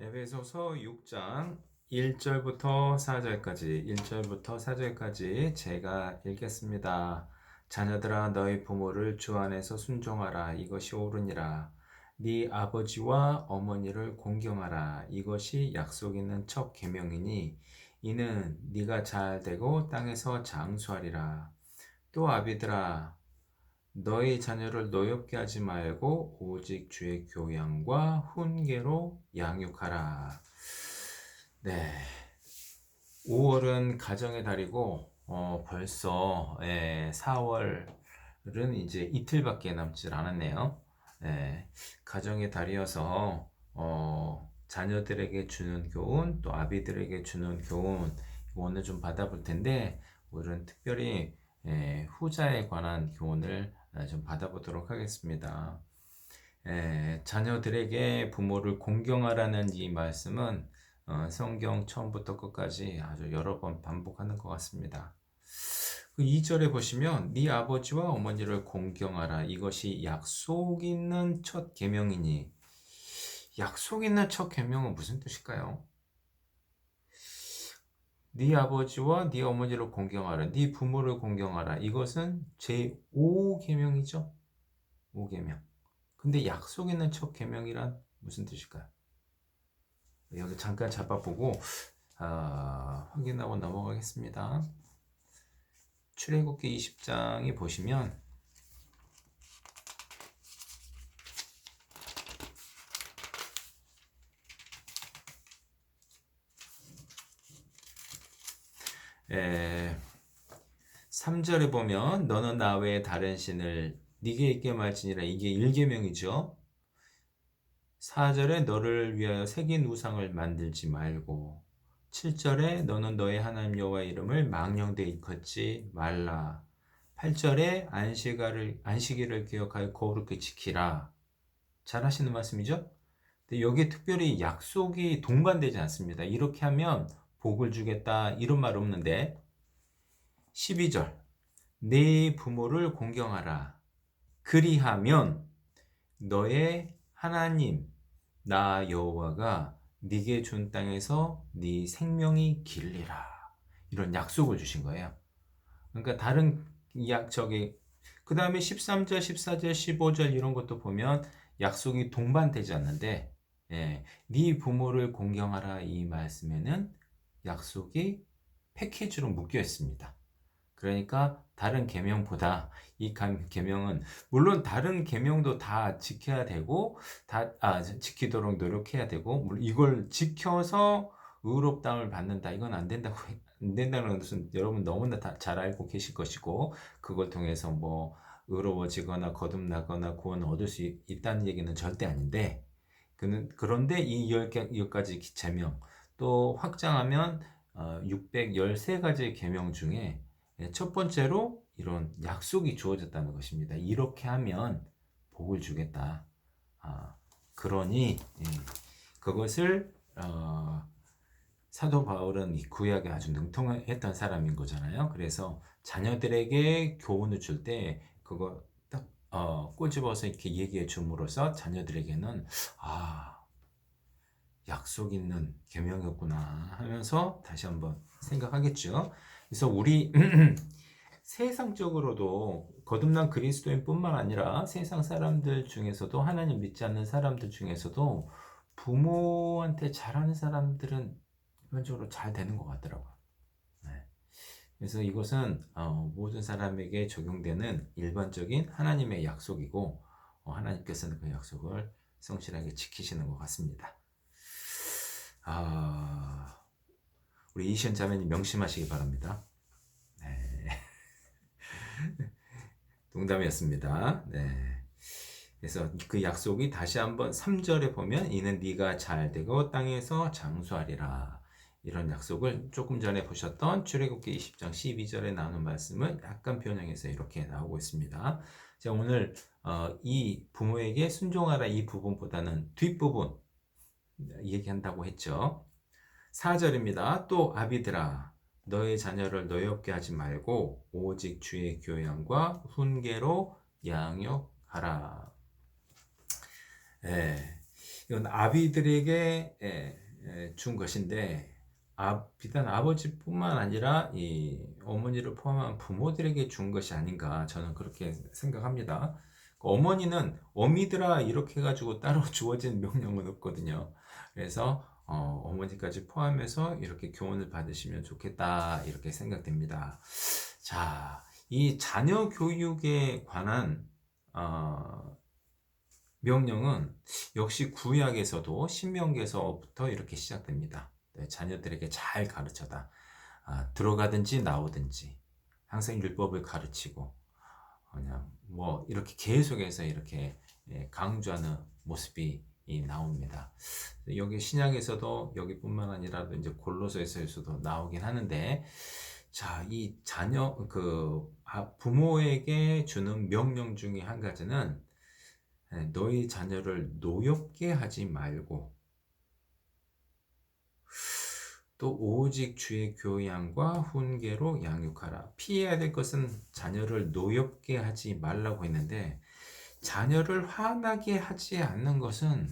에베소서 6장 1절부터 4절까지 제가 읽겠습니다. 자녀들아 너희 부모를 주 안에서 순종하라 이것이 옳으니라. 네 아버지와 어머니를 공경하라 이것이 약속 있는 첫 계명이니 이는 네가 잘 되고 땅에서 장수하리라. 또 아비들아 너희 자녀를 노엽게 하지 말고 오직 주의 교양과 훈계로 양육하라. 네, 5월은 가정의 달이고 벌써 4월은 이제 이틀밖에 남질 않았네요. 가정의 달이어서 자녀들에게 주는 교훈, 또 아비들에게 주는 교훈 오늘 좀 받아볼 텐데 오늘은 특별히 후자에 관한 교훈을 좀 받아보도록 하겠습니다. 자녀들에게 부모를 공경하라는 이 말씀은 성경 처음부터 끝까지 아주 여러 번 반복하는 것 같습니다. 그 2절에 보시면 네 아버지와 어머니를 공경하라 이것이 약속 있는 첫 계명이니 약속 있는 첫 계명은 무슨 뜻일까요? 네 아버지와 네 어머니를 공경하라 네 부모를 공경하라 이것은 제5계명이죠. 5계명. 근데 약속 있는 첫 계명이란 무슨 뜻일까요? 여기 잠깐 잡아보고 확인하고 넘어가겠습니다. 출애굽기 20장에 보시면 에, 3절에 보면 너는 나 외에 다른 신을 네게 있게 말지니라 이게 1계명이죠. 4절에 너를 위하여 새긴 우상을 만들지 말고 7절에 너는 너의 하나님 여호와의 이름을 망령되이 일컫지 말라 8절에 안식일을 기억하여 거룩히 지키라. 잘 하시는 말씀이죠? 근데 여기 특별히 약속이 동반되지 않습니다. 이렇게 하면 복을 주겠다 이런 말 없는데 12절 네 부모를 공경하라. 그리하면 너의 하나님 나 여호와가 네게 준 땅에서 네 생명이 길리라. 이런 약속을 주신 거예요. 그러니까 다른 저기 그 다음에 13절, 14절, 15절 이런 것도 보면 약속이 동반되지 않는데 네 부모를 공경하라 이 말씀에는 약속이 패키지로 묶여 있습니다. 그러니까 다른 계명보다 이 계명은 물론 다른 계명도 다 지켜야 되고 지키도록 노력해야 되고 물론 이걸 지켜서 의롭다함을 받는다 이건 안 된다는 것은 여러분 너무나 잘 알고 계실 것이고 그걸 통해서 뭐 의로워지거나 거듭나거나 구원을 얻을 수 있다는 얘기는 절대 아닌데 그런데 이 10가지 계명 또 확장하면 613가지 계명 중에 첫 번째로 이런 약속이 주어졌다는 것입니다. 이렇게 하면 복을 주겠다. 그러니 그것을 사도 바울은 이 구약에 아주 능통했던 사람인 거잖아요. 그래서 자녀들에게 교훈을 줄 때 그거 딱 꼬집어서 이렇게 얘기해 줌으로써 자녀들에게는 약속 있는 계명이었구나 하면서 다시 한번 생각하겠죠. 그래서 우리 세상적으로도 거듭난 그리스도인뿐만 아니라 세상 사람들 중에서도 하나님 믿지 않는 사람들 중에서도 부모한테 잘하는 사람들은 일반적으로 잘 되는 것 같더라고요. 네. 그래서 이것은 모든 사람에게 적용되는 일반적인 하나님의 약속이고 하나님께서는 그 약속을 성실하게 지키시는 것 같습니다. 우리 이시연 자매님 명심하시기 바랍니다. 네. 농담이었습니다. 네. 그래서 그 약속이 다시 한번 3절에 보면 이는 네가 잘 되고 땅에서 장수하리라. 이런 약속을 조금 전에 보셨던 출애굽기 20장 12절에 나오는 말씀을 약간 변형해서 이렇게 나오고 있습니다. 자, 오늘 이 부모에게 순종하라 이 부분보다는 뒷부분 얘기한다고 했죠. 4절입니다. 또 아비들아 너의 자녀를 노엽게 하지 말고 오직 주의 교양과 훈계로 양육하라. 이건 아비들에게 준 것인데, 비단 아버지뿐만 아니라 이 어머니를 포함한 부모들에게 준 것이 아닌가 저는 그렇게 생각합니다. 어머니는 어미들아 이렇게 해가지고 따로 주어진 명령은 없거든요. 그래서 어머니까지 포함해서 이렇게 교훈을 받으시면 좋겠다 이렇게 생각됩니다. 자, 이 자녀 교육에 관한 명령은 역시 구약에서도 신명기에서부터 이렇게 시작됩니다. 네, 자녀들에게 잘 가르쳐다. 들어가든지 나오든지 항상 율법을 가르치고 그냥 뭐 이렇게 계속해서 이렇게 강조하는 모습이 나옵니다. 여기 신약에서도 여기뿐만 아니라 이제 골로새서에서도 나오긴 하는데, 자, 이 자녀 부모에게 주는 명령 중에 한 가지는 너희 자녀를 노엽게 하지 말고 또 오직 주의 교양과 훈계로 양육하라. 피해야 될 것은 자녀를 노엽게 하지 말라고 했는데, 자녀를 화나게 하지 않는 것은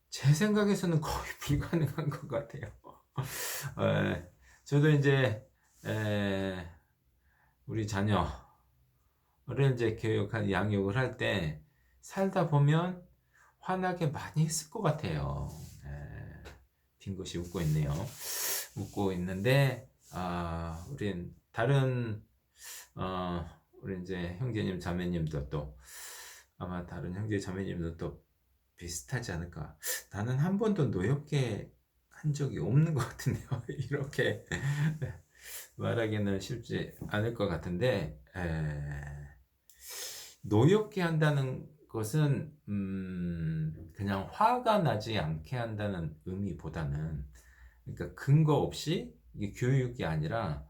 제 생각에서는 거의 불가능한 것 같아요. 저도 이제 우리 자녀를 이제 양육을 할 때 살다 보면 화나게 많이 했을 것 같아요. 빈 것이 웃고 있네요. 웃고 있는데, 우린 다른, 우리 이제 형제님, 자매님도 또, 아마 다른 형제, 자매님도 또 비슷하지 않을까. 나는 한 번도 노엽게 한 적이 없는 것 같은데요. 이렇게 말하기는 쉽지 않을 것 같은데, 노엽게 한다는 것은 그냥 화가 나지 않게 한다는 의미보다는, 그러니까 근거 없이 이게 교육이 아니라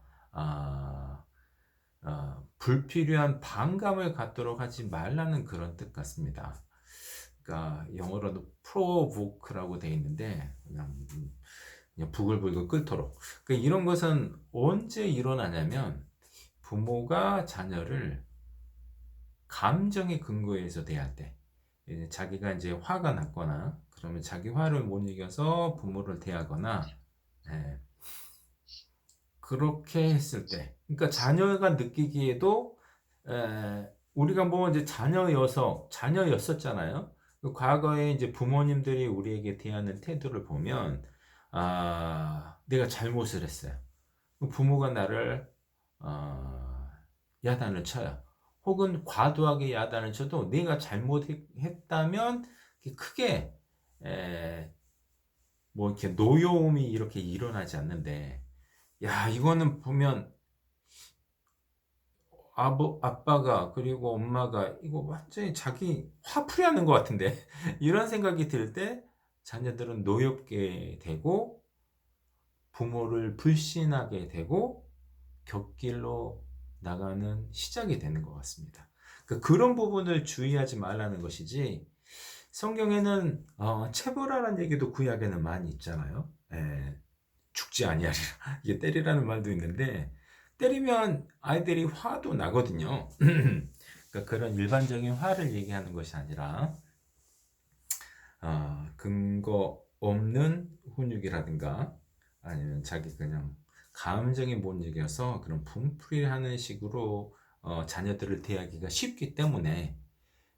불필요한 반감을 갖도록 하지 말라는 그런 뜻 같습니다. 그러니까 영어로는 provoke라고 되어 있는데 그냥 부글부글 끓도록. 그러니까 이런 것은 언제 일어나냐면 부모가 자녀를 감정의 근거에서 대할 때, 자기가 이제 화가 났거나 그러면 자기 화를 못 이겨서 부모를 대하거나 그렇게 했을 때, 그러니까 자녀가 느끼기에도 우리가 뭐 이제 자녀였었잖아요. 과거에 이제 부모님들이 우리에게 대하는 태도를 보면 내가 잘못을 했어요. 부모가 나를 야단을 쳐요. 혹은 과도하게 야단을 쳐도 내가 잘못했다면 크게 뭐 이렇게 노여움이 이렇게 일어나지 않는데, 야, 이거는 보면 아빠가 그리고 엄마가 이거 완전히 자기 화풀이하는 것 같은데 이런 생각이 들 때 자녀들은 노엽게 되고 부모를 불신하게 되고 곁길로 나가는 시작이 되는 것 같습니다. 그런 부분을 주의하지 말라는 것이지, 성경에는 체벌하라는 얘기도 구약에는 많이 있잖아요. 죽지 아니하리라. 이게 때리라는 말도 있는데, 때리면 아이들이 화도 나거든요. 그러니까 그런 일반적인 화를 얘기하는 것이 아니라 근거 없는 훈육이라든가 아니면 자기 그냥 감정이 못 이겨서 그런 분풀이하는 식으로 자녀들을 대하기가 쉽기 때문에,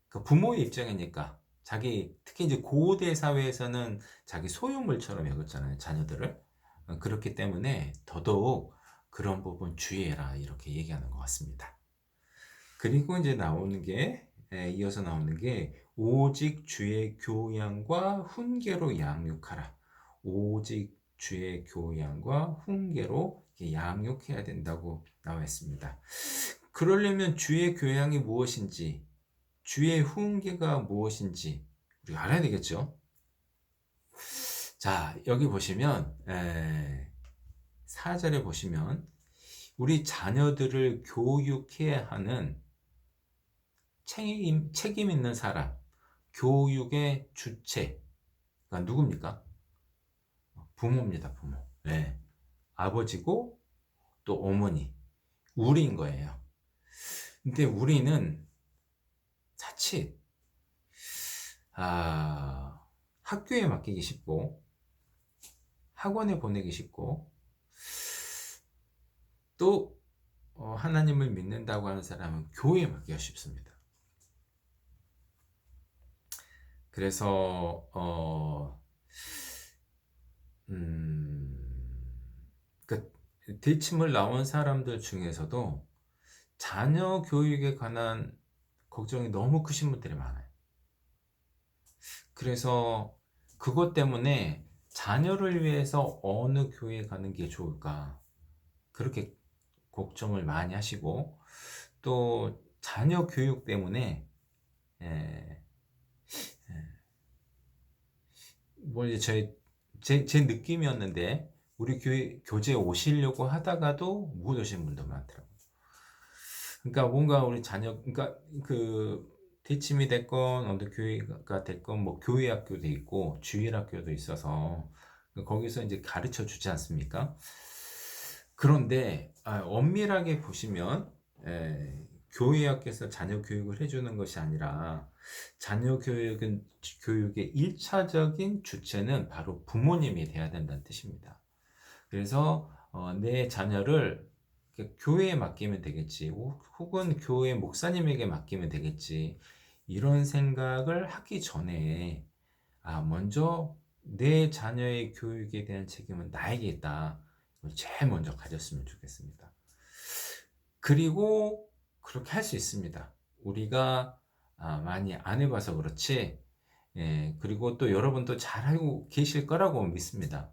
그 부모의 입장이니까 특히 이제 고대 사회에서는 자기 소유물처럼 여겼잖아요, 자녀들을. 그렇기 때문에 더더욱 그런 부분 주의해라 이렇게 얘기하는 것 같습니다. 그리고 이제 이어서 나오는 게 오직 주의 교양과 훈계로 양육하라. 오직 주의 교양과 훈계로 양육해야 된다고 나와 있습니다. 그러려면 주의 교양이 무엇인지, 주의 훈계가 무엇인지 우리가 알아야 되겠죠. 자, 여기 보시면 4절에 보시면 우리 자녀들을 교육해야 하는 책임 있는 사람, 교육의 주체가 누굽니까? 부모입니다, 부모. 네. 아버지고 또 어머니, 우리인 거예요. 근데 우리는 자칫 학교에 맡기기 쉽고 학원에 보내기 쉽고 또 하나님을 믿는다고 하는 사람은 교회에 맡기가 쉽습니다. 그래서 그 대침을 나온 사람들 중에서도 자녀 교육에 관한 걱정이 너무 크신 분들이 많아요. 그래서 그것 때문에 자녀를 위해서 어느 교회에 가는 게 좋을까 그렇게 걱정을 많이 하시고 또 자녀 교육 때문에 에, 뭐 이제 제 느낌이었는데 우리 교회 교재에 오시려고 하다가도 못 오신 분도 많더라고요. 그러니까 뭔가 우리 자녀 그러니까 그 대침이 됐건 어느 교회가 됐건 뭐 교회 학교도 있고 주일 학교도 있어서 거기서 이제 가르쳐 주지 않습니까? 그런데 엄밀하게 보시면 교회 학교에서 자녀 교육을 해주는 것이 아니라 자녀 교육의 1차적인 주체는 바로 부모님이 돼야 된다는 뜻입니다. 그래서 내 자녀를 교회에 맡기면 되겠지, 혹은 교회 목사님에게 맡기면 되겠지, 이런 생각을 하기 전에 먼저 내 자녀의 교육에 대한 책임은 나에게 있다. 이걸 제일 먼저 가졌으면 좋겠습니다. 그리고 그렇게 할 수 있습니다. 우리가 많이 안 해봐서 그렇지, 그리고 또 여러분도 잘 알고 계실 거라고 믿습니다.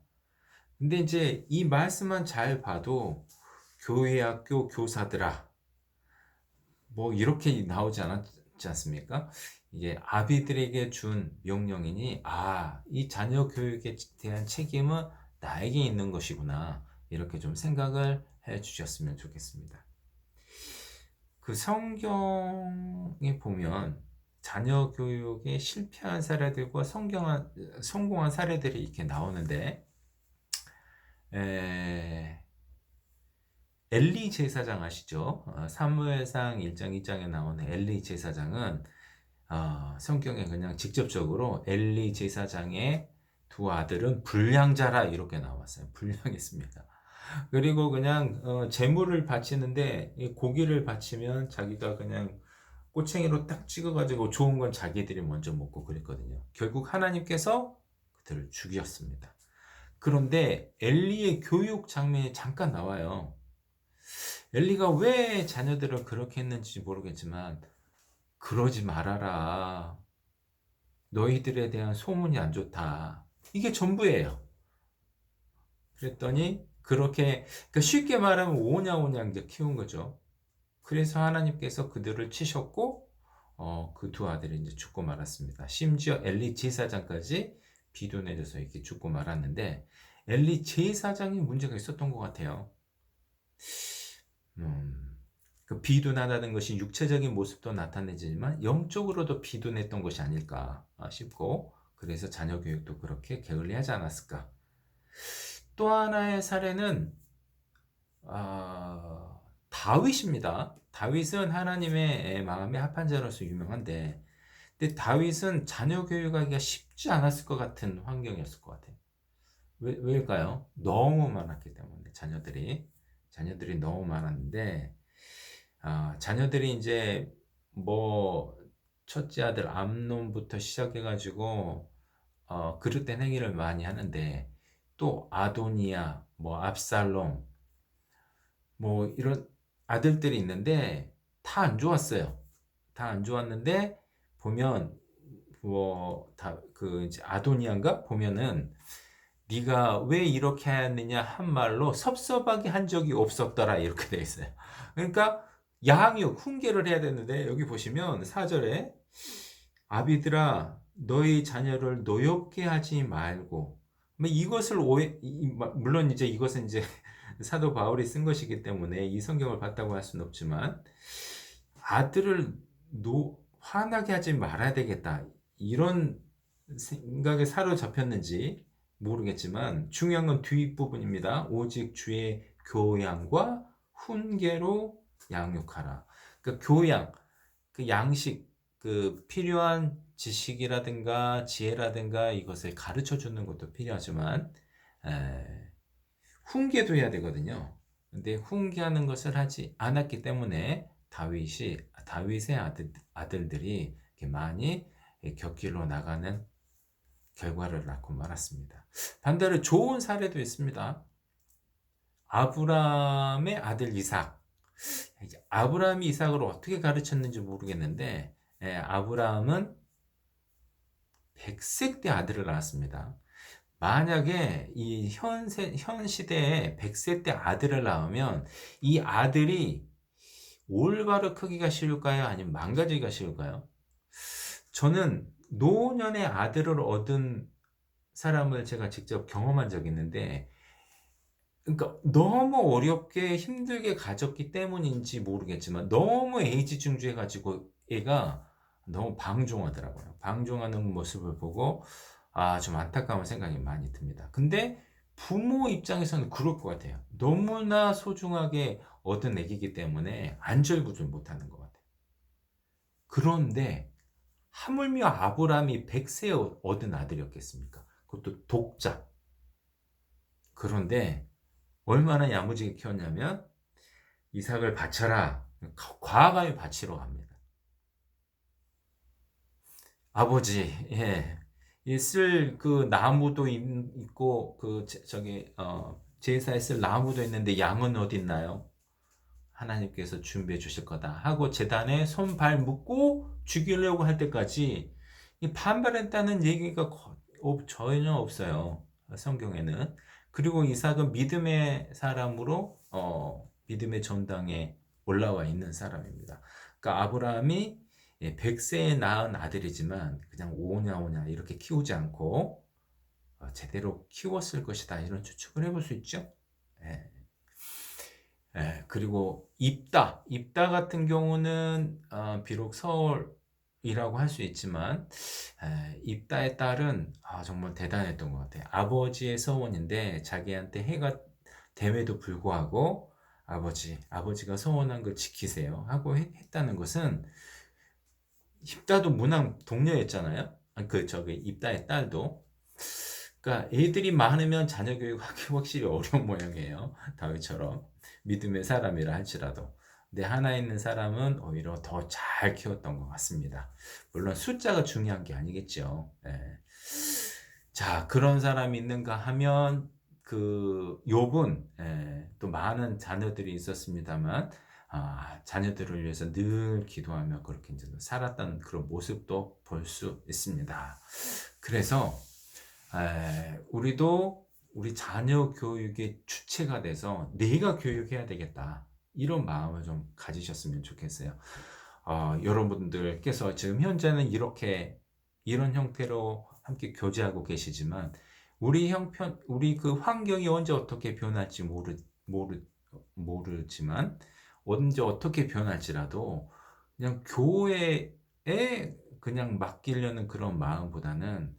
근데 이제 이 말씀만 잘 봐도 교회 학교 교사들아 뭐 이렇게 나오지 않았지 않습니까? 이게 아비들에게 준 명령이니 이 자녀 교육에 대한 책임은 나에게 있는 것이구나 이렇게 좀 생각을 해 주셨으면 좋겠습니다. 그 성경에 보면 자녀 교육에 실패한 사례들과 성공한 사례들이 이렇게 나오는데 엘리 제사장 아시죠? 사무엘상 1장 2장에 나오는 엘리 제사장은 성경에 그냥 직접적으로 엘리 제사장의 두 아들은 불량자라 이렇게 나왔어요. 불량했습니다. 그리고 그냥 제물을 바치는데 고기를 바치면 자기가 그냥 꼬챙이로 딱 찍어가지고 좋은 건 자기들이 먼저 먹고 그랬거든요. 결국 하나님께서 그들을 죽였습니다. 그런데 엘리의 교육 장면이 잠깐 나와요. 엘리가 왜 자녀들을 그렇게 했는지 모르겠지만 그러지 말아라. 너희들에 대한 소문이 안 좋다. 이게 전부예요. 그랬더니 그렇게 그러니까 쉽게 말하면 오냐오냐 이제 키운 거죠. 그래서 하나님께서 그들을 치셨고 그 두 아들이 이제 죽고 말았습니다. 심지어 엘리 제사장까지 비둔해져서 이렇게 죽고 말았는데 엘리 제사장이 문제가 있었던 것 같아요. 그 비둔하다는 것이 육체적인 모습도 나타내지만 영적으로도 비둔했던 것이 아닐까 싶고 그래서 자녀 교육도 그렇게 게을리하지 않았을까. 또 하나의 사례는 다윗입니다. 다윗은 하나님의 마음에 합한 자로서 유명한데 근데 다윗은 자녀 교육하기가 쉽지 않았을 것 같은 환경이었을 것 같아요. 왜일까요? 너무 많았기 때문에 자녀들이 너무 많았는데 자녀들이 이제 뭐 첫째 아들 암논부터 시작해가지고 그릇된 행위를 많이 하는데 또 아도니아, 뭐 압살롬, 뭐 이런 아들들이 있는데 다 안 좋았어요. 다 안 좋았는데 보면 뭐 다 그 이제 아도니아인가 보면은 네가 왜 이렇게 하느냐 한 말로 섭섭하게 한 적이 없었더라 이렇게 돼 있어요. 그러니까 양육 훈계를 해야 되는데 여기 보시면 4절에 아비들아 너희 자녀를 노엽게 하지 말고 뭐 이것을 물론 이제 이것은 이제 사도 바울이 쓴 것이기 때문에 이 성경을 봤다고 할 수는 없지만 아들을 화나게 하지 말아야 되겠다 이런 생각에 사로잡혔는지 모르겠지만 중요한 건 뒷부분입니다. 오직 주의 교양과 훈계로 양육하라. 그러니까 교양, 그 양식, 그 필요한 지식이라든가 지혜라든가 이것을 가르쳐 주는 것도 필요하지만 에, 훈계도 해야 되거든요. 근데 훈계하는 것을 하지 않았기 때문에 다윗의 아들들이 이렇게 많이 곁길로 나가는 결과를 낳고 말았습니다. 반대로 좋은 사례도 있습니다. 아브라함의 아들 이삭. 아브라함이 이삭을 어떻게 가르쳤는지 모르겠는데 아브라함은 100세 때 아들을 낳았습니다. 만약에 이 현 시대에 100세 때 아들을 낳으면 이 아들이 올바로 크기가 쉬울까요? 아니면 망가지기가 쉬울까요? 저는 노년의 아들을 얻은 사람을 제가 직접 경험한 적이 있는데, 그러니까 너무 어렵게 힘들게 가졌기 때문인지 모르겠지만 너무 애지중지해가지고 애가 너무 방종하더라고요. 방종하는 모습을 보고 좀 안타까운 생각이 많이 듭니다. 근데 부모 입장에서는 그럴 것 같아요. 너무나 소중하게 얻은 애기이기 때문에 안절부절 못하는 것 같아요. 그런데 하물며 아브라함이 100세 얻은 아들이었겠습니까? 그것도 독자. 그런데 얼마나 야무지게 키웠냐면 이삭을 바쳐라. 과감히 바치러 갑니다. 아버지, 예. 쓸 그 나무도 있고 그 제사에 쓸 나무도 있는데 양은 어디 있나요? 하나님께서 준비해 주실 거다 하고 제단에 손발 묶고 죽이려고 할 때까지 반발했다는 얘기가 전혀 없어요. 성경에는. 그리고 이삭은 믿음의 사람으로 믿음의 전당에 올라와 있는 사람입니다. 그러니까 아브라함이 100세에 낳은 아들이지만 그냥 오냐오냐 이렇게 키우지 않고 제대로 키웠을 것이다 이런 추측을 해볼 수 있죠. 예. 그리고 입다 같은 경우는 비록 서울이라고 할 수 있지만 입다의 딸은 정말 대단했던 것 같아요. 아버지의 서원인데 자기한테 해가 됨에도 불구하고 아버지가 서원한 걸 지키세요 하고 했다는 것은 입다도 문왕 동료였잖아요. 입다의 딸도. 그러니까 애들이 많으면 자녀 교육하기 확실히 어려운 모양이에요. 다윗처럼 믿음의 사람이라 할지라도. 근데 하나 있는 사람은 오히려 더 잘 키웠던 것 같습니다. 물론 숫자가 중요한 게 아니겠죠. 예. 자, 그런 사람이 있는가 하면 그 욥은 또 많은 자녀들이 있었습니다만 자녀들을 위해서 늘 기도하며 그렇게 이제 살았던 그런 모습도 볼 수 있습니다. 그래서 우리도 우리 자녀 교육의 주체가 돼서 내가 교육해야 되겠다. 이런 마음을 좀 가지셨으면 좋겠어요. 여러분들께서 지금 현재는 이런 형태로 함께 교제하고 계시지만 우리 그 환경이 언제 어떻게 변할지 모르지만 언제 어떻게 변할지라도 그냥 교회에 그냥 맡기려는 그런 마음보다는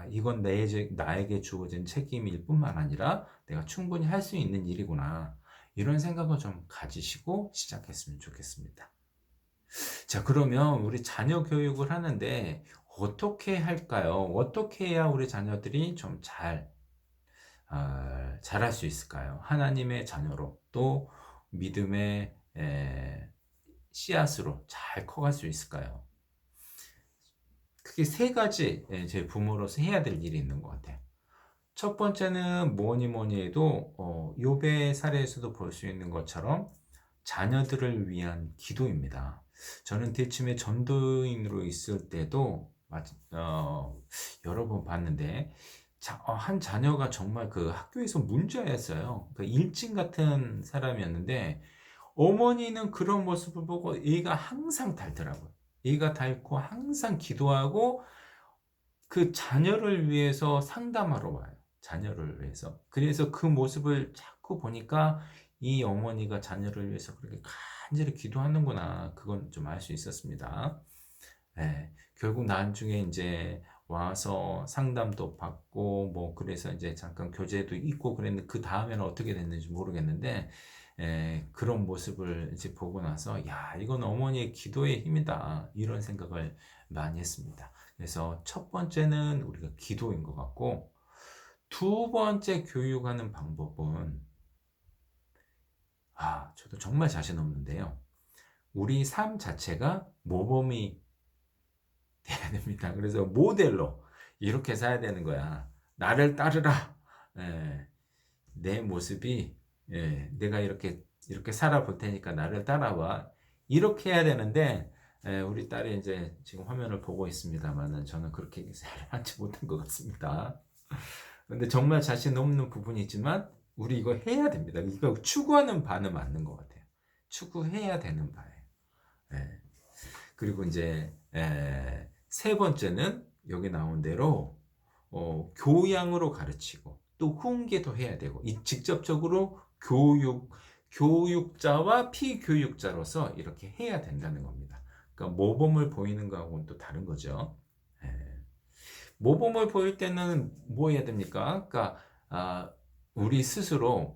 이건 나에게 주어진 책임일 뿐만 아니라 내가 충분히 할 수 있는 일이구나. 이런 생각을 좀 가지시고 시작했으면 좋겠습니다. 자, 그러면 우리 자녀 교육을 하는데 어떻게 할까요? 어떻게 해야 우리 자녀들이 좀 잘할 수 있을까요? 하나님의 자녀로 또 믿음의 씨앗으로 잘 커갈 수 있을까요? 크게 세 가지 제 부모로서 해야 될 일이 있는 것 같아요. 첫 번째는 뭐니 해도 욥의 사례에서도 볼 수 있는 것처럼 자녀들을 위한 기도입니다. 저는 대침에 전도인으로 있을 때도 여러 번 봤는데 한 자녀가 정말 그 학교에서 문제였어요. 그 일진 같은 사람이었는데 어머니는 그런 모습을 보고 얘가 항상 닳더라고요. 얘가 닳고 항상 기도하고 그 자녀를 위해서 상담하러 와요. 자녀를 위해서. 그래서 그 모습을 자꾸 보니까 이 어머니가 자녀를 위해서 그렇게 간절히 기도하는구나. 그건 좀 알 수 있었습니다. 결국 나중에 이제 와서 상담도 받고 뭐 그래서 이제 잠깐 교제도 있고 그랬는데 그 다음에는 어떻게 됐는지 모르겠는데 그런 모습을 이제 보고 나서 야 이건 어머니의 기도의 힘이다 이런 생각을 많이 했습니다. 그래서 첫 번째는 우리가 기도인 것 같고 두 번째 교육하는 방법은 저도 정말 자신 없는데요. 우리 삶 자체가 모범이 돼야 됩니다. 그래서 모델로 이렇게 살아야 되는 거야. 나를 따르라. 예, 내 모습이 내가 이렇게 살아볼 테니까 나를 따라와. 이렇게 해야 되는데 우리 딸이 이제 지금 화면을 보고 있습니다만은 저는 그렇게 살아하지 못한 것 같습니다. 근데 정말 자신 없는 부분이지만 우리 이거 해야 됩니다. 이거 추구하는 바는 맞는 것 같아요. 추구해야 되는 바예요. 예. 그리고 이제 세 번째는 여기 나온 대로 교양으로 가르치고 또 훈계도 해야 되고 이 직접적으로 교육자와 피교육자로서 이렇게 해야 된다는 겁니다. 그러니까 모범을 보이는 거하고는 또 다른 거죠. 예. 모범을 보일 때는 뭐 해야 됩니까? 그러니까 우리 스스로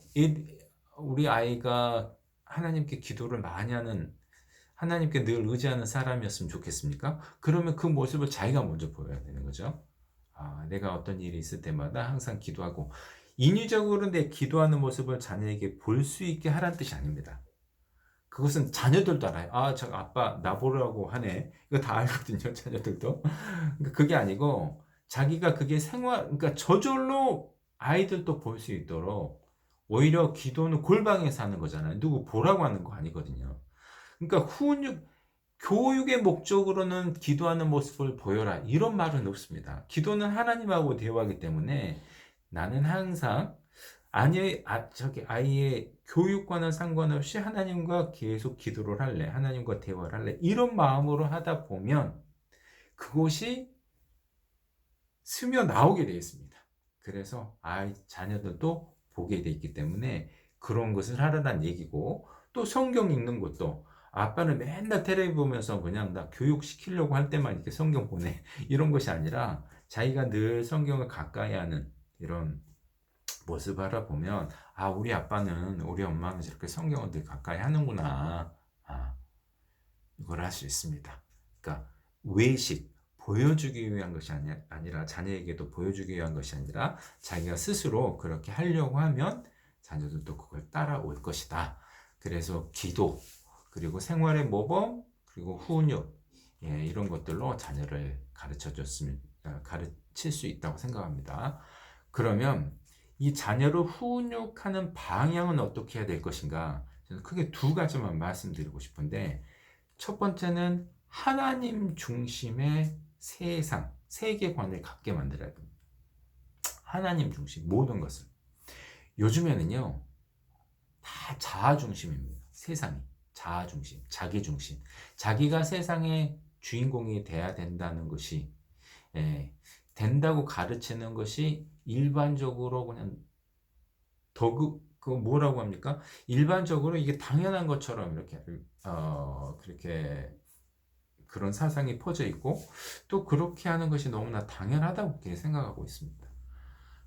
우리 아이가 하나님께 기도를 많이 하는 하나님께 늘 의지하는 사람이었으면 좋겠습니까? 그러면 그 모습을 자기가 먼저 보여야 되는 거죠. 내가 어떤 일이 있을 때마다 항상 기도하고 인위적으로 내 기도하는 모습을 자녀에게 볼 수 있게 하라는 뜻이 아닙니다. 그것은 자녀들도 알아요. 저 아빠 나 보라고 하네. 이거 다 알거든요, 자녀들도. 그러니까 그게 아니고 자기가 그게 그러니까 저절로 아이들도 볼 수 있도록 오히려 기도는 골방에서 하는 거잖아요. 누구 보라고 하는 거 아니거든요. 그러니까 교육의 목적으로는 기도하는 모습을 보여라. 이런 말은 없습니다. 기도는 하나님하고 대화하기 때문에 나는 항상 아이의 교육과는 상관없이 하나님과 계속 기도를 할래. 하나님과 대화를 할래. 이런 마음으로 하다 보면 그것이 스며 나오게 되어 있습니다. 그래서 자녀들도 보게 되어 있기 때문에 그런 것을 하라는 얘기고 또 성경 읽는 것도 아빠는 맨날 텔레비 보면서 그냥 나 교육시키려고 할 때만 이렇게 성경 보내 이런 것이 아니라 자기가 늘 성경을 가까이 하는 이런 모습을 하다 보면 우리 아빠는 우리 엄마는 저렇게 성경을 늘 가까이 하는구나 이걸 할 수 있습니다. 그러니까 외식 보여주기 위한 것이 아니라 자녀에게도 보여주기 위한 것이 아니라 자기가 스스로 그렇게 하려고 하면 자녀들도 그걸 따라올 것이다. 그래서 기도 그리고 생활의 모범 그리고 훈육 이런 것들로 자녀를 가르칠 수 있다고 생각합니다. 그러면 이 자녀를 훈육하는 방향은 어떻게 해야 될 것인가? 저는 크게 두 가지만 말씀드리고 싶은데 첫 번째는 하나님 중심의 세계관을 갖게 만들어야 됩니다. 하나님 중심 모든 것을. 요즘에는요 다 자아 중심입니다. 세상이 자아 중심, 자기 중심. 자기가 세상의 주인공이 돼야 된다는 것이 된다고 가르치는 것이 일반적으로 그냥 그 뭐라고 합니까? 일반적으로 이게 당연한 것처럼 이렇게 그렇게 그런 사상이 퍼져 있고 또 그렇게 하는 것이 너무나 당연하다고 생각하고 있습니다.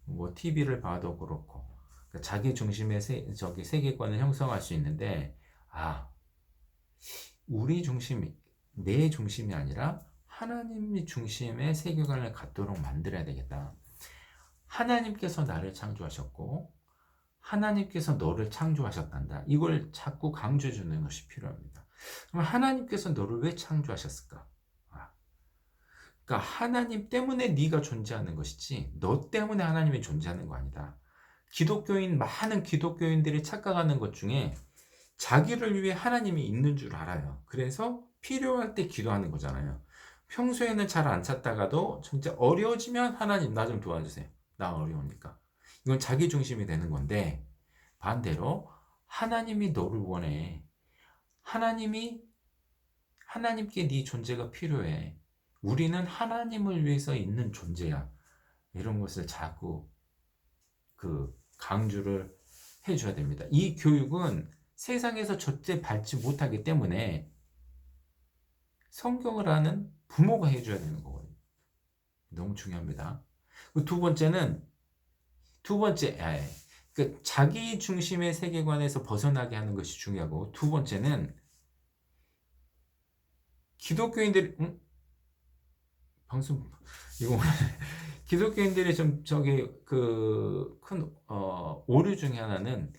뭐 TV를 봐도 그렇고 그러니까 자기 중심의 세계관을 형성할 수 있는데 우리 중심이 내 중심이 아니라 하나님이 중심의 세계관을 갖도록 만들어야 되겠다. 하나님께서 나를 창조하셨고 하나님께서 너를 창조하셨단다. 이걸 자꾸 강조해 주는 것이 필요합니다. 그럼 하나님께서 너를 왜 창조하셨을까? 그러니까 하나님 때문에 네가 존재하는 것이지 너 때문에 하나님이 존재하는 거 아니다. 많은 기독교인들이 착각하는 것 중에 자기를 위해 하나님이 있는 줄 알아요. 그래서 필요할 때 기도하는 거잖아요. 평소에는 잘 안 찾다가도 진짜 어려워지면 하나님 나 좀 도와주세요. 나 어려우니까. 이건 자기 중심이 되는 건데 반대로 하나님이 너를 원해. 하나님께 네 존재가 필요해. 우리는 하나님을 위해서 있는 존재야. 이런 것을 자꾸 강조를 해줘야 됩니다. 이 교육은 세상에서 절대 받지 못하기 때문에 성경을 아는 부모가 해줘야 되는 거거든요. 너무 중요합니다. 두 번째는 그 자기 중심의 세계관에서 벗어나게 하는 것이 중요하고, 두 번째는 기독교인들이 방송 이거 기독교인들이 좀 저기 그 큰 오류 중에 하나는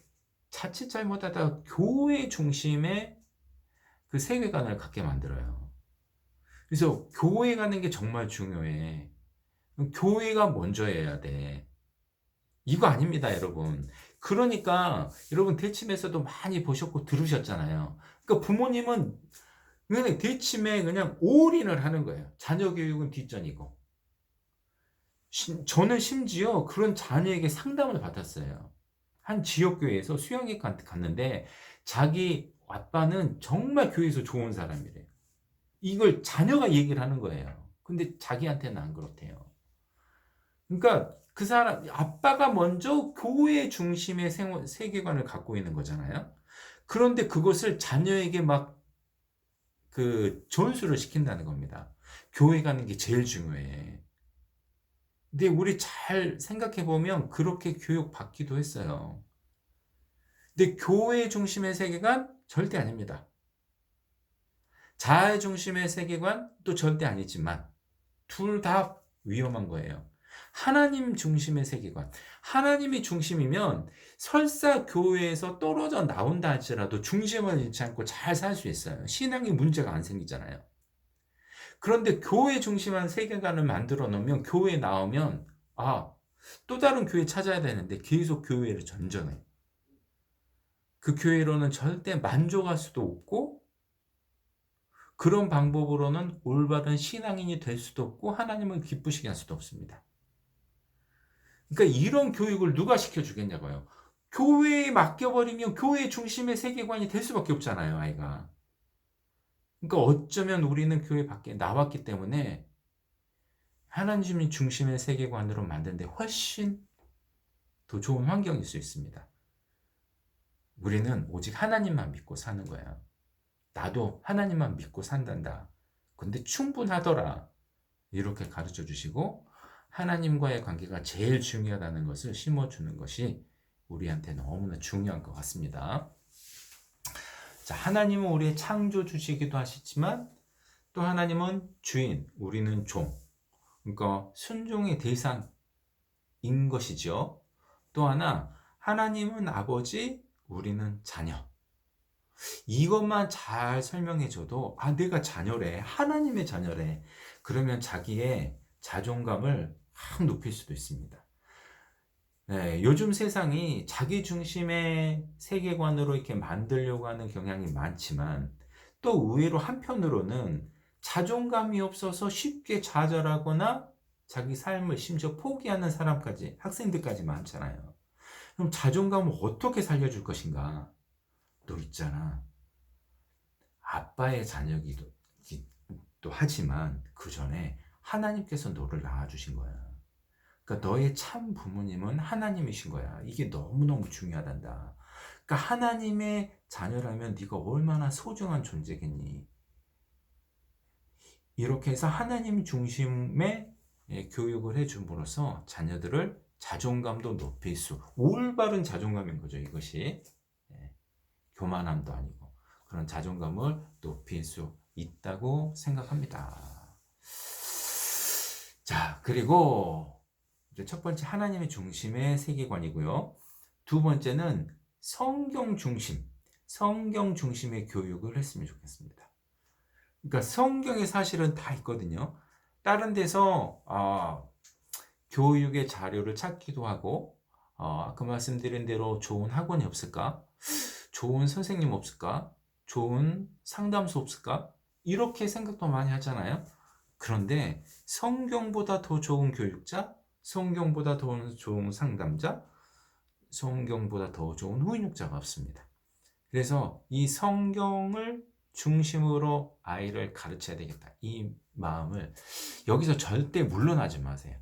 자칫 잘못하다가 교회 중심의 그 세계관을 갖게 만들어요. 그래서 교회 가는 게 정말 중요해. 교회가 먼저여야 돼. 이거 아닙니다, 여러분. 그러니까 여러분 대침에서도 많이 보셨고 들으셨잖아요. 그러니까 부모님은 그냥 대침에 그냥 올인을 하는 거예요. 자녀 교육은 뒷전이고. 저는 심지어 그런 자녀에게 상담을 받았어요. 한 지역교회에서 수영회 갔는데 자기 아빠는 정말 교회에서 좋은 사람이래요. 이걸 자녀가 얘기를 하는 거예요. 근데 자기한테는 안 그렇대요. 그러니까 그 사람, 아빠가 먼저 교회 중심의 세계관을 갖고 있는 거잖아요. 그런데 그것을 자녀에게 막 그 전수를 시킨다는 겁니다. 교회 가는 게 제일 중요해. 근데 우리 잘 생각해 보면 그렇게 교육 받기도 했어요. 근데 교회 중심의 세계관 절대 아닙니다. 자아 중심의 세계관도 절대 아니지만 둘 다 위험한 거예요. 하나님 중심의 세계관. 하나님이 중심이면 설사 교회에서 떨어져 나온다 할지라도 중심을 잃지 않고 잘 살 수 있어요. 신앙에 문제가 안 생기잖아요. 그런데 교회 중심한 세계관을 만들어 놓으면 교회에 나오면 또 다른 교회 찾아야 되는데 계속 교회를 전전해. 그 교회로는 절대 만족할 수도 없고 그런 방법으로는 올바른 신앙인이 될 수도 없고 하나님을 기쁘시게 할 수도 없습니다. 그러니까 이런 교육을 누가 시켜주겠냐고요. 교회에 맡겨버리면 교회 중심의 세계관이 될 수밖에 없잖아요, 아이가. 그러니까 어쩌면 우리는 교회 밖에 나왔기 때문에 하나님 중심의 세계관으로 만드는데 훨씬 더 좋은 환경일 수 있습니다. 우리는 오직 하나님만 믿고 사는 거야. 나도 하나님만 믿고 산단다. 근데 충분하더라. 이렇게 가르쳐 주시고 하나님과의 관계가 제일 중요하다는 것을 심어주는 것이 우리한테 너무나 중요한 것 같습니다. 자, 하나님은 우리의 창조주시기도 하시지만 또 하나님은 주인, 우리는 종. 그러니까 순종의 대상인 것이죠. 또 하나, 하나님은 아버지, 우리는 자녀. 이것만 잘 설명해줘도 내가 자녀래, 하나님의 자녀래. 그러면 자기의 자존감을 확 높일 수도 있습니다. 네, 요즘 세상이 자기 중심의 세계관으로 이렇게 만들려고 하는 경향이 많지만 또 의외로 한편으로는 자존감이 없어서 쉽게 좌절하거나 자기 삶을 심지어 포기하는 사람까지, 학생들까지 많잖아요. 그럼 자존감을 어떻게 살려줄 것인가? 너 있잖아. 아빠의 자녀기도 하지만 그 전에 하나님께서 너를 낳아주신 거야. 그러니까 너의 참 부모님은 하나님이신 거야. 이게 너무너무 중요하단다. 그러니까 하나님의 자녀라면 네가 얼마나 소중한 존재겠니? 이렇게 해서 하나님 중심의 교육을 해줌으로써 자녀들을 자존감도 높일 수, 올바른 자존감인 거죠. 이것이 교만함도 아니고 그런 자존감을 높일 수 있다고 생각합니다. 자, 그리고 첫 번째 하나님의 중심의 세계관이고요. 두 번째는 성경 중심의 교육을 했으면 좋겠습니다. 그러니까 성경에 사실은 다 있거든요. 다른 데서 교육의 자료를 찾기도 하고 아까 말씀드린 대로 좋은 학원이 없을까? 좋은 선생님 없을까? 좋은 상담소 없을까? 이렇게 생각도 많이 하잖아요. 그런데 성경보다 더 좋은 교육자, 성경보다 더 좋은 상담자, 성경보다 더 좋은 후인육자가 없습니다. 그래서 이 성경을 중심으로 아이를 가르쳐야 되겠다. 이 마음을 여기서 절대 물러나지 마세요.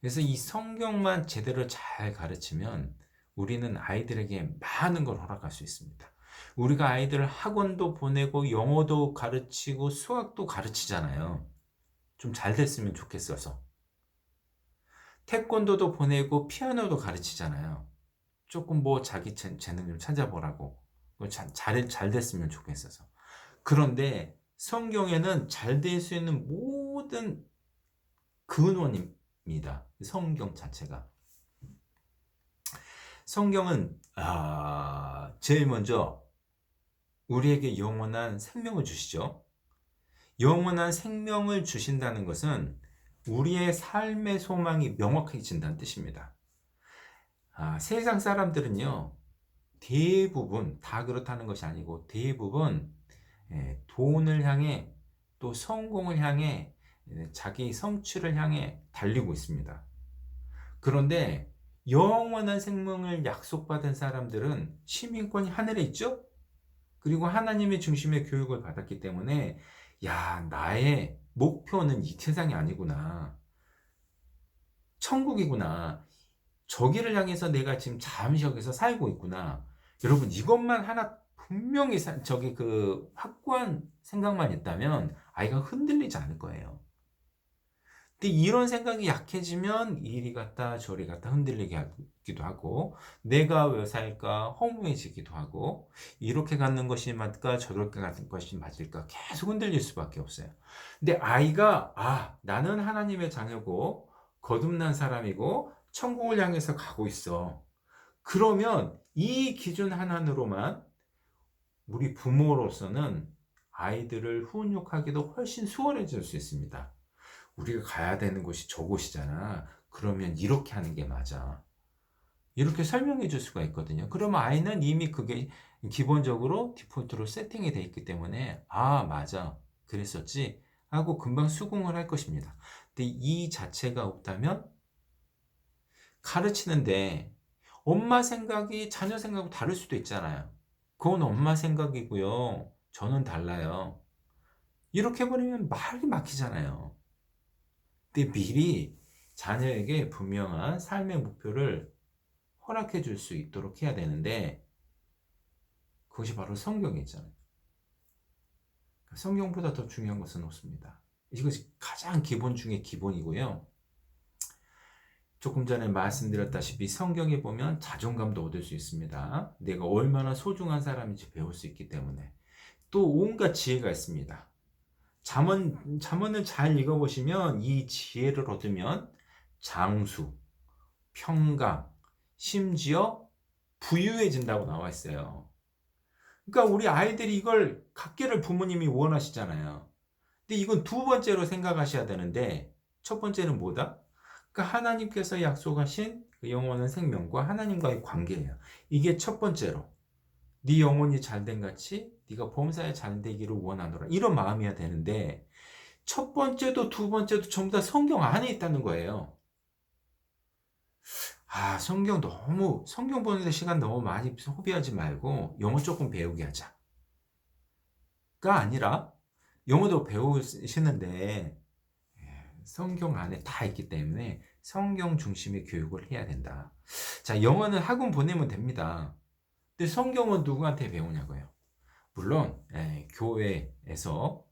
그래서 이 성경만 제대로 잘 가르치면 우리는 아이들에게 많은 걸 허락할 수 있습니다. 우리가 아이들 학원도 보내고 영어도 가르치고 수학도 가르치잖아요. 좀 잘 됐으면 좋겠어서. 태권도도 보내고 피아노도 가르치잖아요. 조금 뭐 자기 재능 좀 찾아보라고. 잘 됐으면 좋겠어서. 그런데 성경에는 잘 될 수 있는 모든 근원입니다. 성경 자체가. 성경은 제일 먼저 우리에게 영원한 생명을 주시죠. 영원한 생명을 주신다는 것은 우리의 삶의 소망이 명확해진다는 뜻입니다. 세상 사람들은요, 대부분, 다 그렇다는 것이 아니고 대부분 돈을 향해 또 성공을 향해 자기 성취를 향해 달리고 있습니다. 그런데 영원한 생명을 약속받은 사람들은 시민권이 하늘에 있죠? 그리고 하나님의 중심의 교육을 받았기 때문에 나의 목표는 이 세상이 아니구나. 천국이구나. 저기를 향해서 내가 지금 잠시 여기서 살고 있구나. 여러분, 이것만 하나 분명히 확고한 생각만 있다면 아이가 흔들리지 않을 거예요. 근데 이런 생각이 약해지면 이리 갔다 저리 갔다 흔들리게 하기도 하고, 내가 왜 살까 허무해지기도 하고, 이렇게 갖는 것이 맞을까 저렇게 갖는 것이 맞을까 계속 흔들릴 수밖에 없어요. 근데 아이가 나는 하나님의 자녀고 거듭난 사람이고 천국을 향해서 가고 있어. 그러면 이 기준 하나로만 우리 부모로서는 아이들을 훈육하기도 훨씬 수월해질 수 있습니다. 우리가 가야 되는 곳이 저곳이잖아. 그러면 이렇게 하는 게 맞아. 이렇게 설명해 줄 수가 있거든요. 그러면 아이는 이미 그게 기본적으로 디폴트로 세팅이 돼 있기 때문에 맞아. 그랬었지 하고 금방 수긍을 할 것입니다. 근데 이 자체가 없다면 가르치는데 엄마 생각이 자녀 생각하고 다를 수도 있잖아요. 그건 엄마 생각이고요. 저는 달라요. 이렇게 해버리면 말이 막히잖아요. 근데 미리 자녀에게 분명한 삶의 목표를 허락해 줄 수 있도록 해야 되는데 그것이 바로 성경에 있잖아요. 성경보다 더 중요한 것은 없습니다. 이것이 가장 기본 중에 기본이고요. 조금 전에 말씀드렸다시피 성경에 보면 자존감도 얻을 수 있습니다. 내가 얼마나 소중한 사람인지 배울 수 있기 때문에. 또 온갖 지혜가 있습니다. 잠언을 잘 읽어보시면 이 지혜를 얻으면 장수, 평강, 심지어 부유해진다고 나와 있어요. 그러니까 우리 아이들이 이걸 갖기를 부모님이 원하시잖아요. 근데 이건 두 번째로 생각하셔야 되는데 첫 번째는 뭐다? 그러니까 하나님께서 약속하신 그 영원한 생명과 하나님과의 관계예요. 이게 첫 번째로 네 영혼이 잘된 같이 네가 범사에 잘되기를 원하노라 이런 마음이어야 되는데 첫 번째도 두 번째도 전부 다 성경 안에 있다는 거예요. 성경 보는데 시간 너무 많이 소비하지 말고 영어 조금 배우게 하자가 아니라 영어도 배우시는데 성경 안에 다 있기 때문에 성경 중심의 교육을 해야 된다. 자, 영어는 학원 보내면 됩니다. 근데 성경은 누구한테 배우냐고요? 물론 교회에서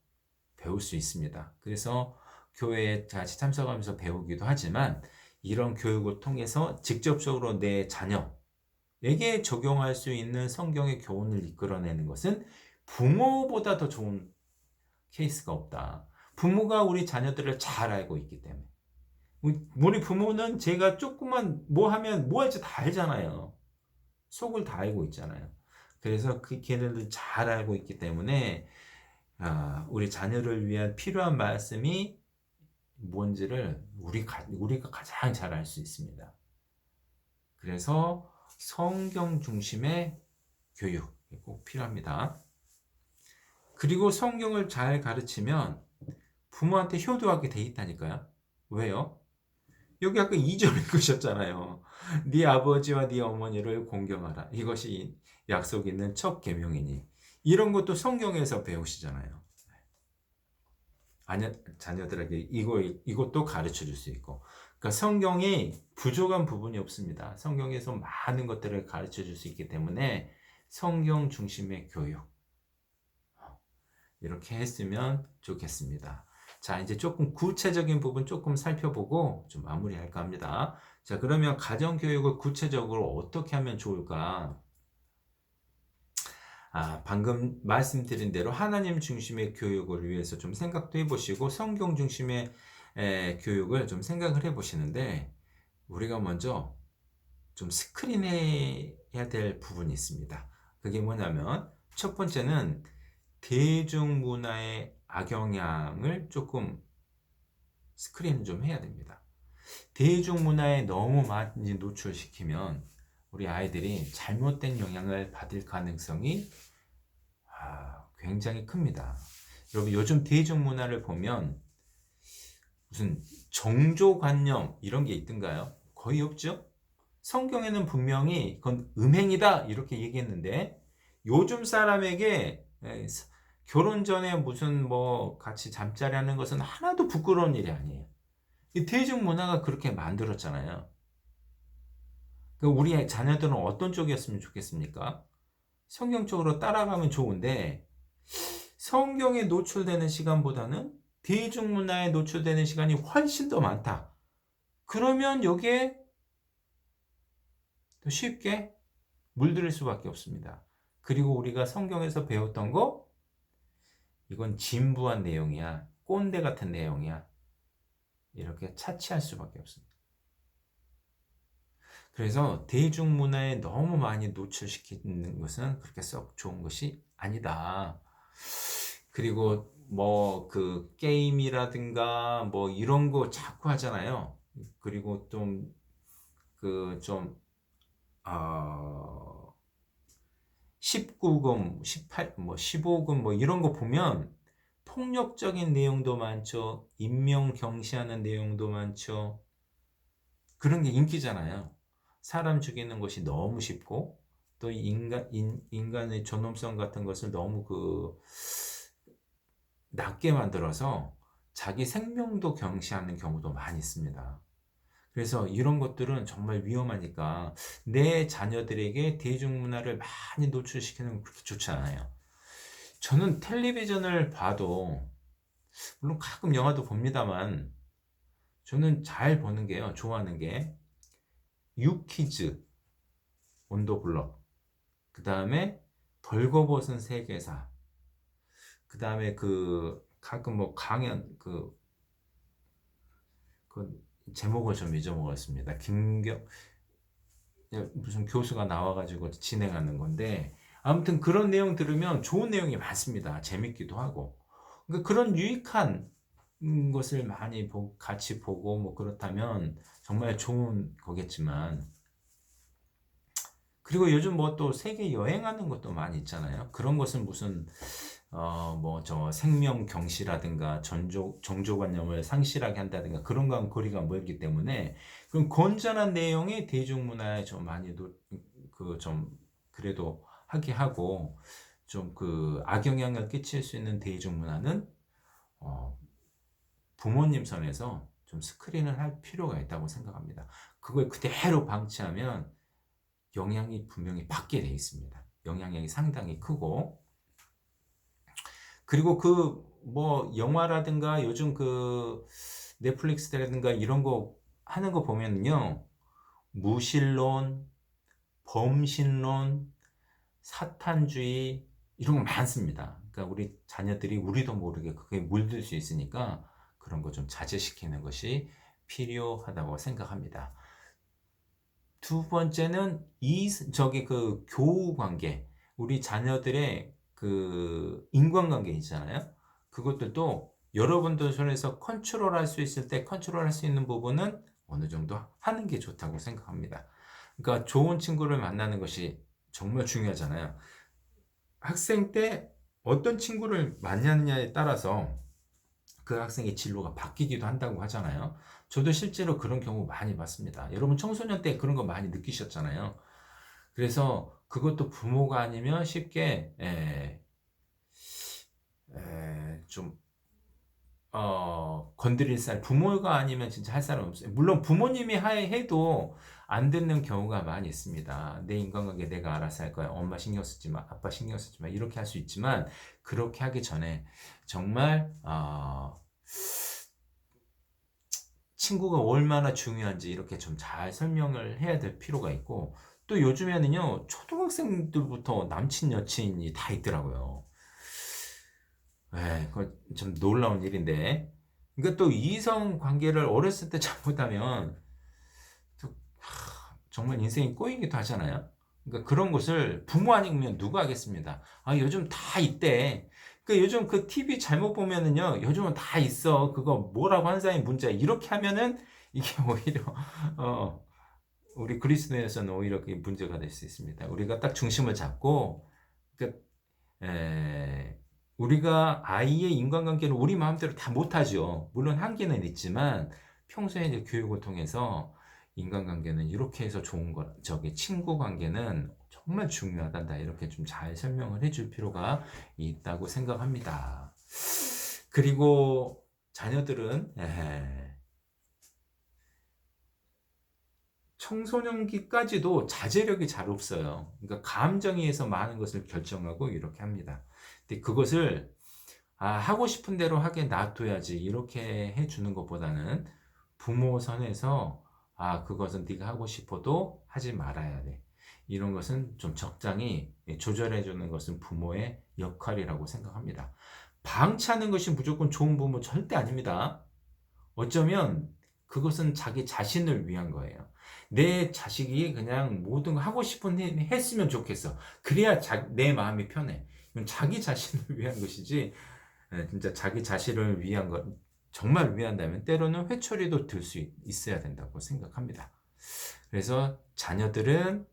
배울 수 있습니다. 그래서 교회에 같이 참석하면서 배우기도 하지만 이런 교육을 통해서 직접적으로 내 자녀에게 적용할 수 있는 성경의 교훈을 이끌어내는 것은 부모보다 더 좋은 케이스가 없다. 부모가 우리 자녀들을 잘 알고 있기 때문에. 우리 부모는 제가 조금만 뭐 하면 뭐 할지 다 알잖아요. 속을 다 알고 있잖아요. 그래서 걔네들 잘 알고 있기 때문에 우리 자녀를 위한 필요한 말씀이 뭔지를 우리가 가장 잘 알 수 있습니다. 그래서 성경 중심의 교육이 꼭 필요합니다. 그리고 성경을 잘 가르치면 부모한테 효도하게 돼 있다니까요. 왜요? 여기 아까 2절 읽으셨잖아요. 네 아버지와 네 어머니를 공경하라. 이것이 약속 있는 첫 계명이니. 이런 것도 성경에서 배우시잖아요. 자녀들에게 이것도 가르쳐 줄 수 있고. 그러니까 성경이 부족한 부분이 없습니다. 성경에서 많은 것들을 가르쳐 줄 수 있기 때문에 성경 중심의 교육. 이렇게 했으면 좋겠습니다. 자, 이제 조금 구체적인 부분 조금 살펴보고 좀 마무리할까 합니다. 자, 그러면 가정교육을 구체적으로 어떻게 하면 좋을까? 방금 말씀드린 대로 하나님 중심의 교육을 위해서 좀 생각도 해보시고 성경 중심의 교육을 좀 생각을 해보시는데 우리가 먼저 좀 스크린해야 될 부분이 있습니다. 그게 뭐냐면 첫 번째는 대중문화의 악영향을 조금 스크린 좀 해야 됩니다. 대중문화에 너무 많이 노출시키면 우리 아이들이 잘못된 영향을 받을 가능성이 굉장히 큽니다. 여러분 요즘 대중문화를 보면 무슨 정조관념 이런 게 있던가요? 거의 없죠? 성경에는 분명히 그건 음행이다 이렇게 얘기했는데 요즘 사람에게 결혼 전에 무슨 뭐 같이 잠자리 하는 것은 하나도 부끄러운 일이 아니에요. 이 대중문화가 그렇게 만들었잖아요. 우리 자녀들은 어떤 쪽이었으면 좋겠습니까? 성경적으로 따라가면 좋은데 성경에 노출되는 시간보다는 대중문화에 노출되는 시간이 훨씬 더 많다. 그러면 여기에 더 쉽게 물들일 수밖에 없습니다. 그리고 우리가 성경에서 배웠던 거 이건 진부한 내용이야. 꼰대 같은 내용이야. 이렇게 차치할 수밖에 없습니다. 그래서 대중문화에 너무 많이 노출시키는 것은 그렇게 썩 좋은 것이 아니다. 그리고 뭐 그 게임이라든가 뭐 이런 거 자꾸 하잖아요. 그리고 좀 그 좀 19금, 18, 뭐 15금 뭐 이런 거 보면 폭력적인 내용도 많죠. 인명 경시하는 내용도 많죠. 그런 게 인기잖아요. 사람 죽이는 것이 너무 쉽고 또 인간의 존엄성 같은 것을 너무 낮게 만들어서 자기 생명도 경시하는 경우도 많이 있습니다. 그래서 이런 것들은 정말 위험하니까 내 자녀들에게 대중문화를 많이 노출시키는 건 그렇게 좋지 않아요. 저는 텔레비전을 봐도 물론 가끔 영화도 봅니다만 저는 잘 보는 게요. 좋아하는 게 유키즈, 온도블럭, 그 다음에 벌거벗은 세계사, 그 다음에 가끔 뭐 강연 제목을 좀 잊어먹었습니다. 무슨 교수가 나와가지고 진행하는 건데 아무튼 그런 내용 들으면 좋은 내용이 많습니다. 재밌기도 하고. 그러니까 그런 유익한 것을 많이 같이 보고 뭐 그렇다면 정말 좋은 거겠지만 그리고 요즘 뭐 또 세계 여행하는 것도 많이 있잖아요. 그런 것은 무슨 뭐 저 생명 경시라든가 정조관념을 상실하게 한다든가 그런 건 거리가 멀기 때문에 그럼 건전한 내용이 대중문화에 좀 많이 좀 그래도 하게 하고 좀 악영향을 끼칠 수 있는 대중문화는 어, 부모님 선에서 좀 스크린을 할 필요가 있다고 생각합니다. 그걸 그대로 방치하면 영향이 분명히 받게 돼 있습니다. 영향력이 상당히 크고 그리고 뭐 영화라든가 요즘 넷플릭스라든가 이런 거 하는 거 보면요. 무신론, 범신론, 사탄주의 이런 거 많습니다. 그러니까 우리 자녀들이 우리도 모르게 그게 물들 수 있으니까 그런 거 좀 자제시키는 것이 필요하다고 생각합니다. 두 번째는 교우 관계, 우리 자녀들의 인간관계 있잖아요. 그것들도 여러분들 손에서 컨트롤할 수 있을 때 컨트롤할 수 있는 부분은 어느 정도 하는 게 좋다고 생각합니다. 그러니까 좋은 친구를 만나는 것이 정말 중요하잖아요. 학생 때 어떤 친구를 만나느냐에 따라서 그 학생의 진로가 바뀌기도 한다고 하잖아요. 저도 실제로 그런 경우 많이 봤습니다. 여러분 청소년 때 그런 거 많이 느끼셨잖아요. 그래서 그것도 부모가 아니면 쉽게 좀 건드릴 부모가 아니면 진짜 할 사람 없어요. 물론 부모님이 해도 안 듣는 경우가 많이 있습니다. 내 인간관계 내가 알아서 할 거야. 엄마 신경 쓰지 마. 아빠 신경 쓰지 마. 이렇게 할 수 있지만 그렇게 하기 전에 정말 친구가 얼마나 중요한지 이렇게 좀 잘 설명을 해야 될 필요가 있고, 또 요즘에는요, 초등학생들부터 남친, 여친이 다 있더라고요. 그거 좀 놀라운 일인데. 그러니까 또 이성 관계를 어렸을 때 잘못하면 또 정말 인생이 꼬이기도 하잖아요. 그러니까 그런 것을 부모 아니면 누가 하겠습니다. 아, 요즘 다 있대. 그 요즘 그 TV 잘못 보면은요, 요즘은 다 있어. 그거 뭐라고 하는 사람이 문제야. 이렇게 하면은 이게 오히려, 어, 우리 그리스도인에서는 오히려 그게 문제가 될 수 있습니다. 우리가 딱 중심을 잡고, 그, 에, 우리가 아이의 인간관계를 우리 마음대로 다 못하죠. 물론 한계는 있지만 평소에 이제 교육을 통해서 인간관계는 이렇게 해서 좋은 거, 저기 친구 관계는 정말 중요하단다. 이렇게 좀 잘 설명을 해줄 필요가 있다고 생각합니다. 그리고 자녀들은 청소년기까지도 자제력이 잘 없어요. 그러니까 감정에 의해서 많은 것을 결정하고 이렇게 합니다. 근데 그것을 하고 싶은 대로 하게 놔둬야지 이렇게 해주는 것보다는 부모 선에서 그것은 네가 하고 싶어도 하지 말아야 돼. 이런 것은 좀 적당히 조절해 주는 것은 부모의 역할이라고 생각합니다. 방치하는 것이 무조건 좋은 부모 절대 아닙니다. 어쩌면 그것은 자기 자신을 위한 거예요. 내 자식이 그냥 모든 거 하고 싶은 일 했으면 좋겠어. 그래야 내 마음이 편해. 이건 자기 자신을 위한 것이지, 진짜 자기 자신을 위한 것, 정말 위한다면 때로는 회초리도 들 수 있어야 된다고 생각합니다. 그래서 자녀들은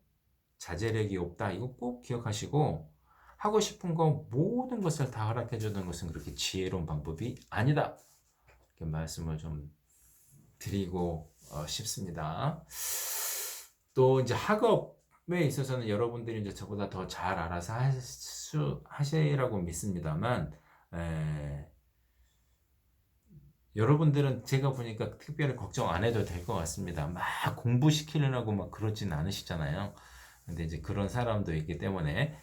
자제력이 없다. 이거 꼭 기억하시고, 하고 싶은 거 모든 것을 다 허락해 주는 것은 그렇게 지혜로운 방법이 아니다. 이렇게 말씀을 좀 드리고 싶습니다. 또 이제 학업에 있어서는 여러분들이 이제 저보다 더 잘 알아서 하시라고 믿습니다만, 여러분들은 제가 보니까 특별히 걱정 안 해도 될 것 같습니다. 막 공부시키려고 막 그러진 않으시잖아요. 근데 이제 그런 사람도 있기 때문에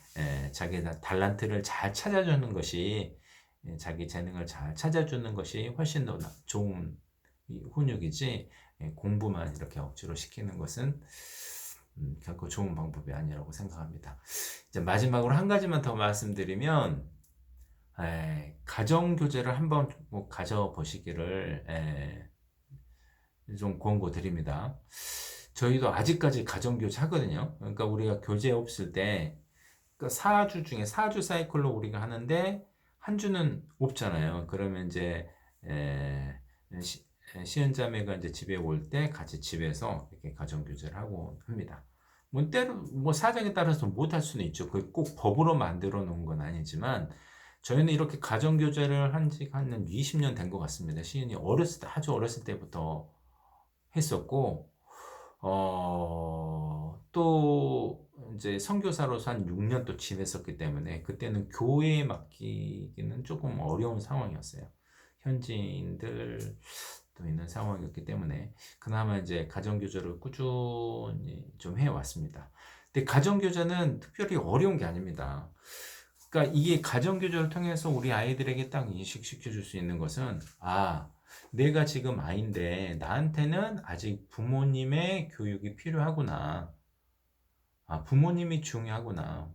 자기 달란트를 잘 찾아주는 것이, 자기 재능을 잘 찾아주는 것이 훨씬 더 좋은 훈육이지, 공부만 이렇게 억지로 시키는 것은 결코 좋은 방법이 아니라고 생각합니다. 이제 마지막으로 한 가지만 더 말씀드리면, 가정교제를 한번 꼭 가져보시기를 좀 권고 드립니다. 저희도 아직까지 가정교제 하거든요. 그러니까 우리가 교제 없을 때, 그러니까 4주 중에 4주 사이클로 우리가 하는데 한 주는 없잖아요. 그러면 이제 시은자매가 이제 집에 올 때 같이 집에서 이렇게 가정교제를 하고 합니다. 뭐 때로 뭐 사정에 따라서 못 할 수는 있죠. 그 꼭 법으로 만들어 놓은 건 아니지만 저희는 이렇게 가정교제를 한 지가 한 20년 된 것 같습니다. 시은이 어렸을 때 아주 어렸을 때부터 했었고, 또 이제 선교사로서 한 6년 또 지냈었기 때문에 그때는 교회에 맡기기는 조금 어려운 상황이었어요. 현지인들 또 있는 상황이었기 때문에 그나마 이제 가정교제를 꾸준히 좀 해왔습니다. 근데 가정교제는 특별히 어려운 게 아닙니다. 그러니까 이게 가정교제를 통해서 우리 아이들에게 딱 인식시켜 줄 수 있는 것은, 내가 지금 아이인데 나한테는 아직 부모님의 교육이 필요하구나. 부모님이 중요하구나.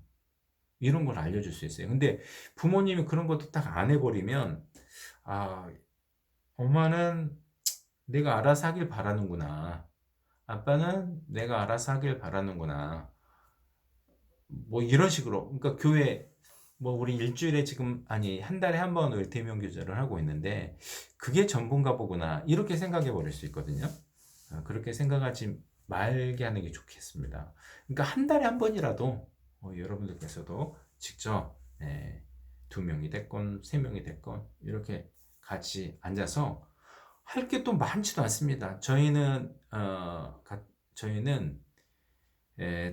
이런 걸 알려줄 수 있어요. 근데 부모님이 그런 것도 딱 안 해버리면, 아, 엄마는 내가 알아서 하길 바라는구나. 아빠는 내가 알아서 하길 바라는구나. 뭐 이런 식으로. 그러니까 교회, 뭐 우리 일주일에 지금, 아니, 한 달에 한 번 대면 교제를 하고 있는데, 그게 전부인가 보구나. 이렇게 생각해 버릴 수 있거든요. 그렇게 생각하지 말게 하는 게 좋겠습니다. 그러니까 한 달에 한 번이라도 여러분들께서도 직접, 두 명이 됐건 세 명이 됐건 이렇게 같이 앉아서 할 게 또 많지도 않습니다. 저희는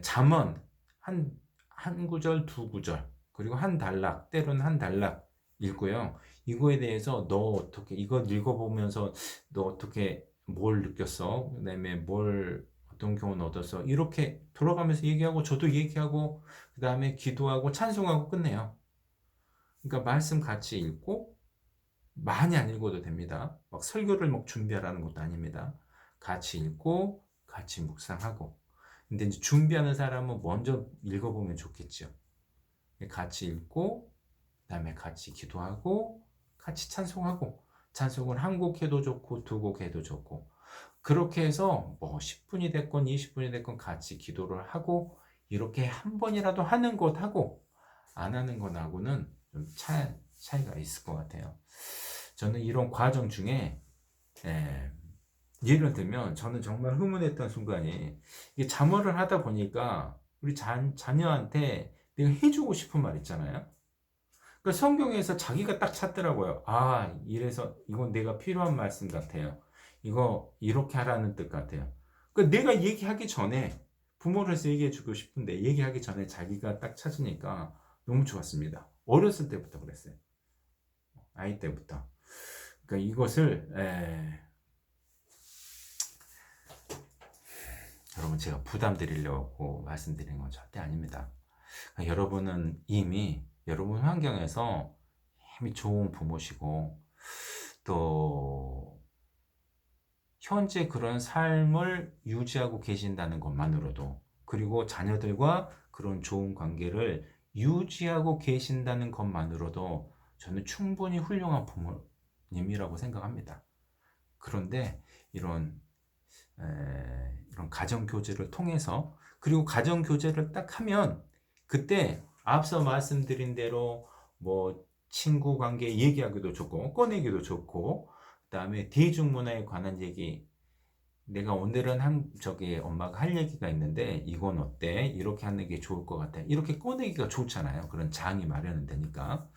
잠언 한 구절, 두 구절, 그리고 한 단락, 때로는 한 단락 읽고요. 이거에 대해서 너 어떻게, 이거 읽어보면서 너 어떻게, 뭘 느꼈어? 그다음에 어떤 교훈 얻었어? 이렇게 돌아가면서 얘기하고, 저도 얘기하고, 그 다음에 기도하고, 찬송하고 끝내요. 그러니까 말씀 같이 읽고, 많이 안 읽어도 됩니다. 막 설교를 막 준비하라는 것도 아닙니다. 같이 읽고 같이 묵상하고. 근데 이제 준비하는 사람은 먼저 읽어보면 좋겠죠. 같이 읽고 그다음에 같이 기도하고 같이 찬송하고, 찬송을 한 곡 해도 좋고 두 곡 해도 좋고, 그렇게 해서 뭐 10분이 됐건 20분이 됐건 같이 기도를 하고, 이렇게 한 번이라도 하는 것하고 안 하는 것하고는 좀 차이가 있을 것 같아요. 저는 이런 과정 중에 예, 예를 들면 저는 정말 흐뭇했던 순간이, 이게 자모를 하다 보니까 우리 자녀한테 내가 해주고 싶은 말 있잖아요. 그 성경에서 자기가 딱 찾더라고요. 아, 이래서 이건 내가 필요한 말씀 같아요. 이거 이렇게 하라는 뜻 같아요. 그 내가 얘기하기 전에, 부모로서 얘기해 주고 싶은데 얘기하기 전에 자기가 딱 찾으니까 너무 좋았습니다. 어렸을 때부터 그랬어요. 아이 때부터. 그러니까 이것을 여러분, 제가 부담 드리려고 말씀드리는 건 절대 아닙니다. 그러니까 여러분은 이미 여러분 환경에서 이미 좋은 부모시고, 또 현재 그런 삶을 유지하고 계신다는 것만으로도, 그리고 자녀들과 그런 좋은 관계를 유지하고 계신다는 것만으로도 저는 충분히 훌륭한 부모님이라고 생각합니다. 그런데 이런 이런 가정 교제를 통해서, 그리고 가정 교제를 딱 하면 그때 앞서 말씀드린 대로 뭐 친구 관계 얘기하기도 좋고 꺼내기도 좋고, 그다음에 대중문화에 관한 얘기, 내가 오늘은 저기 엄마가 할 얘기가 있는데 이건 어때? 이렇게 하는 게 좋을 것 같아. 이렇게 꺼내기가 좋잖아요. 그런 장이 마련은 되니까.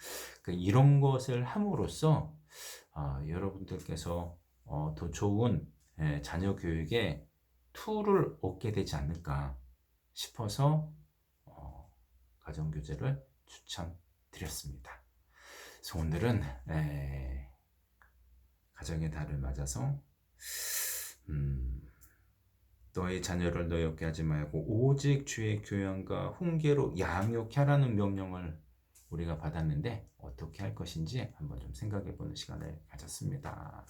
이런 것을 함으로써 여러분들께서 더 좋은 자녀 교육의 툴을 얻게 되지 않을까 싶어서 가정교재를 추천드렸습니다. 그래서 오늘은 가정의 달을 맞아서 너의 자녀를 노엽게 하지 말고 오직 주의 교양과 훈계로 양육하라는 명령을 우리가 받았는데 어떻게 할 것인지 한번 좀 생각해 보는 시간을 가졌습니다.